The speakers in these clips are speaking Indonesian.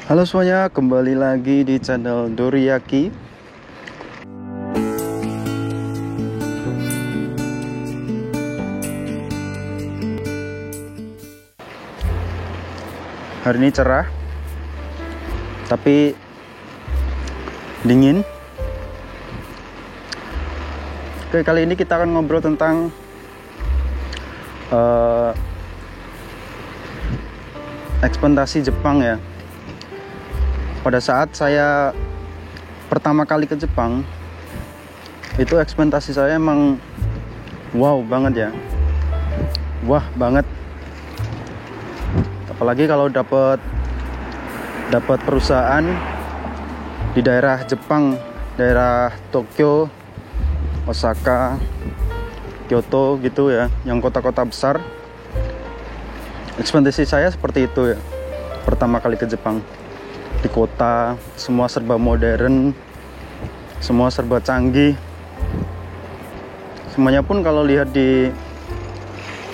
Halo semuanya, kembali lagi di channel Doriyaki. Hari ini cerah, tapi dingin. Oke, kali ini kita akan ngobrol tentang ekspektasi Jepang ya. Pada saat saya pertama kali ke Jepang, itu ekspektasi saya emang wow banget ya. Wah banget. Apalagi kalau dapat perusahaan di daerah Jepang, daerah Tokyo, Osaka, Kyoto gitu ya, yang kota-kota besar. Ekspektasi saya seperti itu ya. Pertama kali ke Jepang. Di kota, semua serba modern, semua serba canggih. Semuanya pun kalau lihat di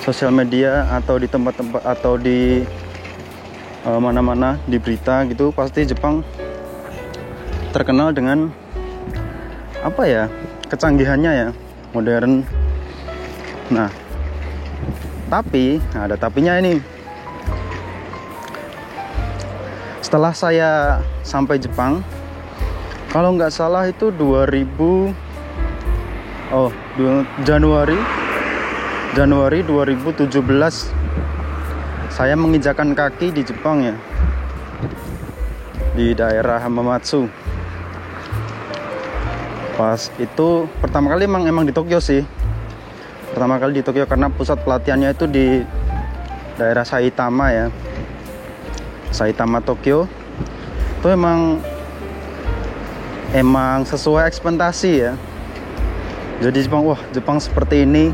sosial media atau di tempat-tempat atau di mana-mana di berita gitu, pasti Jepang terkenal dengan apa ya, kecanggihannya ya, modern. Nah, tapi ada tapinya ini. Setelah saya sampai Jepang, kalau nggak salah itu Januari 2017 saya menginjakan kaki di Jepang ya, di daerah Hamamatsu. Pas itu pertama kali emang di Tokyo sih. Pertama kali di Tokyo karena pusat pelatihannya itu di daerah Saitama ya. Saitama Tokyo. Itu emang sesuai ekspektasi ya. Jadi Jepang seperti ini,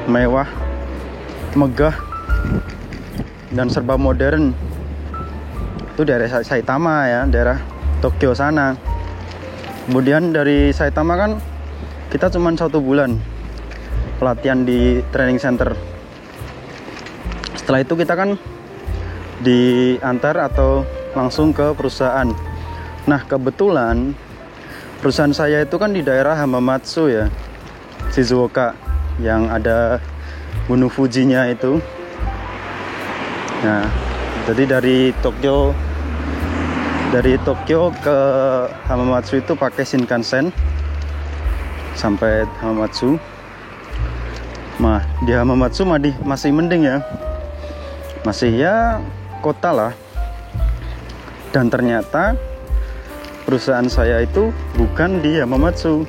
mewah, megah, dan serba modern. Itu daerah Saitama ya, daerah Tokyo sana. Kemudian dari Saitama kan kita cuma 1 bulan pelatihan di training center. Setelah itu kita kan diantar atau langsung ke perusahaan. Nah, kebetulan perusahaan saya itu kan di daerah Hamamatsu ya, Shizuoka, yang ada Gunung Fujinya itu. Nah, jadi dari Tokyo ke Hamamatsu itu pakai Shinkansen sampai Hamamatsu. Nah, di Hamamatsu masih mending ya, masih ya kota lah. Dan ternyata perusahaan saya itu bukan di Hamamatsu,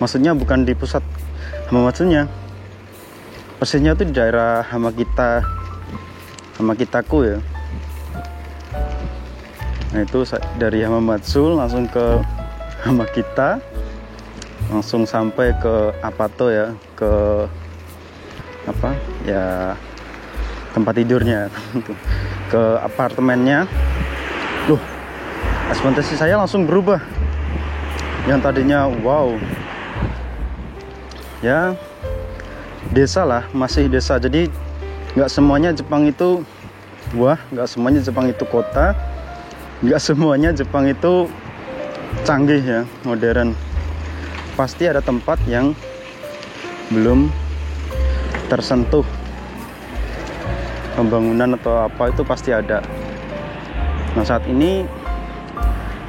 maksudnya bukan di pusat Hamamatsunya, persisnya itu di daerah Hamakitaku ya. Nah, itu dari Hamamatsu langsung ke Hamakita, langsung sampai ke Apato ya, ke apa ya, tempat tidurnya, ke apartemennya. Loh, ekspektasi saya langsung berubah. Yang tadinya wow ya, desa lah, masih desa. Jadi nggak semuanya Jepang itu wah, nggak semuanya Jepang itu kota, nggak semuanya Jepang itu canggih ya, modern. Pasti ada tempat yang belum tersentuh pembangunan atau apa, itu pasti ada. Nah, saat ini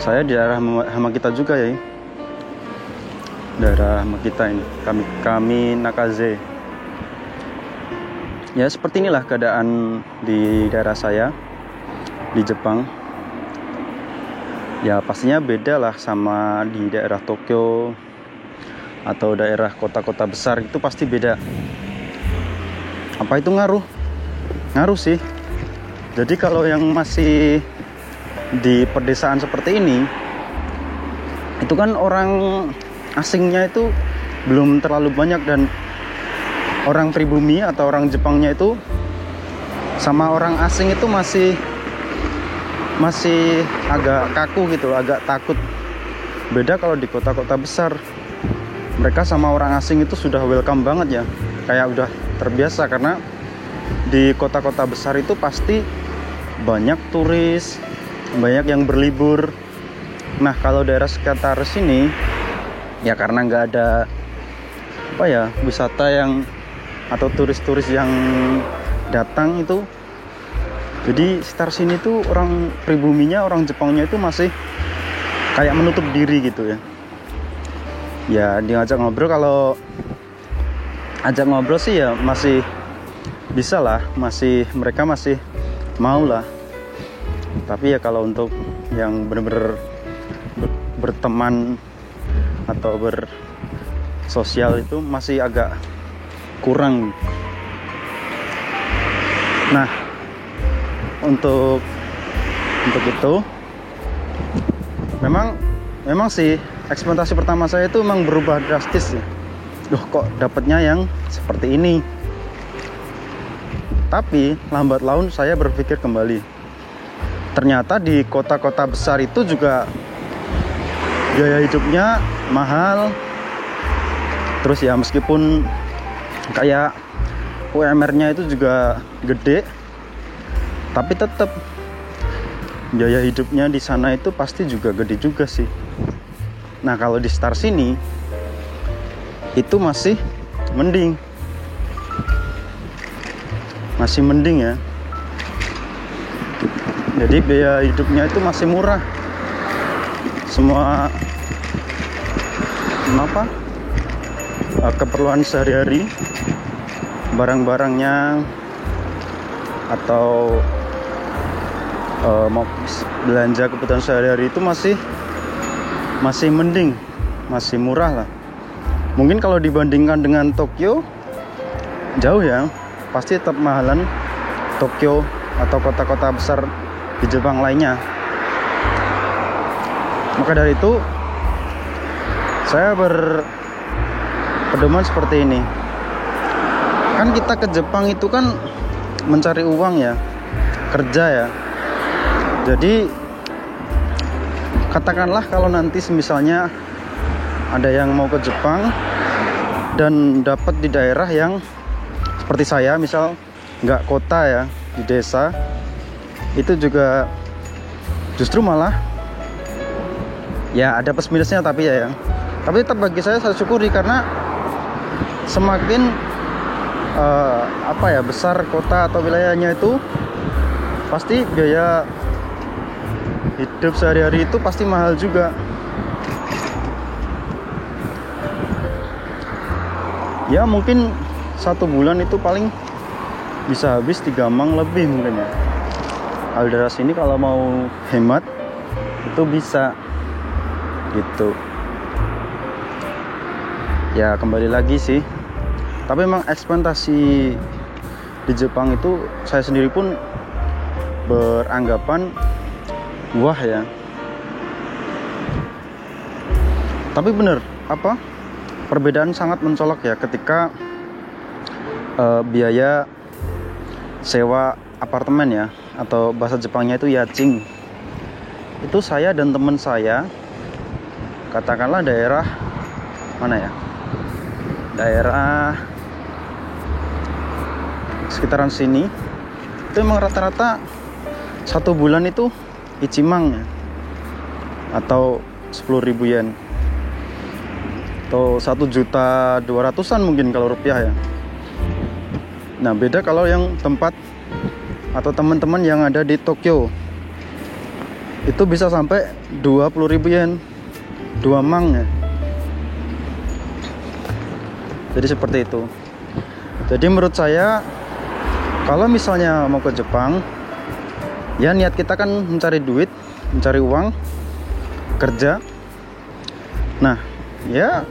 saya di daerah Hamakita juga ya, daerah Hamakita ini, kami Nakaze. Ya, seperti inilah keadaan di daerah saya di Jepang. Ya, pastinya beda lah sama di daerah Tokyo atau daerah kota-kota besar, itu pasti beda. Apa itu ngaruh? Ngaruh sih. Jadi kalau yang masih di pedesaan seperti ini, itu kan orang asingnya itu belum terlalu banyak, dan orang pribumi atau orang Jepangnya itu sama orang asing itu masih agak kaku gitu, agak takut. Beda kalau di kota-kota besar, mereka sama orang asing itu sudah welcome banget ya, kayak udah terbiasa. Karena di kota-kota besar itu pasti banyak turis, banyak yang berlibur. Nah kalau daerah sekitar sini ya karena nggak ada wisata yang atau turis-turis yang datang itu, jadi sekitar sini tuh orang pribuminya, orang Jepangnya itu masih kayak menutup diri gitu ya. Ya diajak ngobrol, kalau ajak ngobrol sih ya masih bisa lah, mereka masih mau lah. Tapi ya kalau untuk yang bener-bener berteman atau bersosial itu masih agak kurang. Nah untuk itu memang sih ekspektasi pertama saya itu memang berubah drastis sih. Loh kok dapatnya yang seperti ini. Tapi lambat laun saya berpikir kembali, ternyata di kota-kota besar itu juga biaya hidupnya mahal. Terus ya meskipun kayak UMR-nya itu juga gede, tapi tetap biaya hidupnya di sana itu pasti juga gede juga sih. Nah kalau di sekitar sini itu masih mending ya. Jadi biaya hidupnya itu masih murah. Semua keperluan sehari-hari, barang-barangnya atau mau belanja kebutuhan sehari-hari itu masih mending, masih murah lah. Mungkin kalau dibandingkan dengan Tokyo jauh ya, pasti tetap mahalan Tokyo atau kota-kota besar di Jepang lainnya. Maka dari itu saya berpedoman seperti ini. Kan kita ke Jepang itu kan mencari uang ya, kerja ya. Jadi katakanlah kalau nanti misalnya ada yang mau ke Jepang dan dapat di daerah yang seperti saya, misal nggak kota ya, di desa, itu juga justru malah ya ada plus minusnya, tapi tapi tetap bagi saya syukuri, karena semakin besar kota atau wilayahnya itu pasti biaya hidup sehari-hari itu pasti mahal juga. Ya mungkin 1 bulan itu paling bisa habis 3 mang lebih mungkin ya. Kalau daerah sini kalau mau hemat itu bisa gitu. Ya kembali lagi sih, tapi memang ekspektasi di Jepang itu saya sendiri pun beranggapan wah ya. Tapi bener perbedaan sangat mencolok ya ketika biaya sewa apartemen ya, atau bahasa Jepangnya itu yachting. Itu saya dan teman saya, katakanlah daerah mana ya, daerah sekitaran sini, itu memang rata-rata 1 bulan itu Ichimang ya, atau 10.000 yen, atau 1.200.000-an mungkin kalau rupiah ya. Nah beda kalau yang tempat atau teman-teman yang ada di Tokyo, itu bisa sampai 20.000 yen, 2 mang ya. Jadi seperti itu. Jadi menurut saya, kalau misalnya mau ke Jepang, ya niat kita kan mencari duit, mencari uang, kerja. Nah ya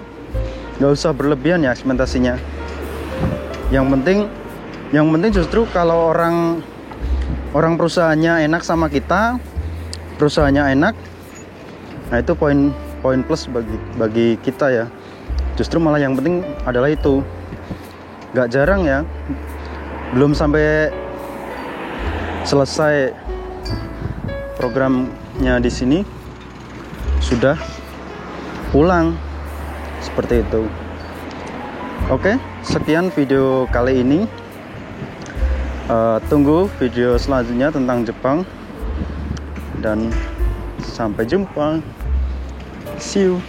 nggak usah berlebihan ya ekspektasinya. Yang penting justru kalau orang perusahaannya enak sama kita, perusahaannya enak, nah itu poin plus bagi kita ya. Justru malah yang penting adalah itu. Gak jarang ya, belum sampai selesai programnya di sini sudah pulang, seperti itu. Oke, sekian video kali ini. Tunggu video selanjutnya tentang Jepang, dan sampai jumpa. See you.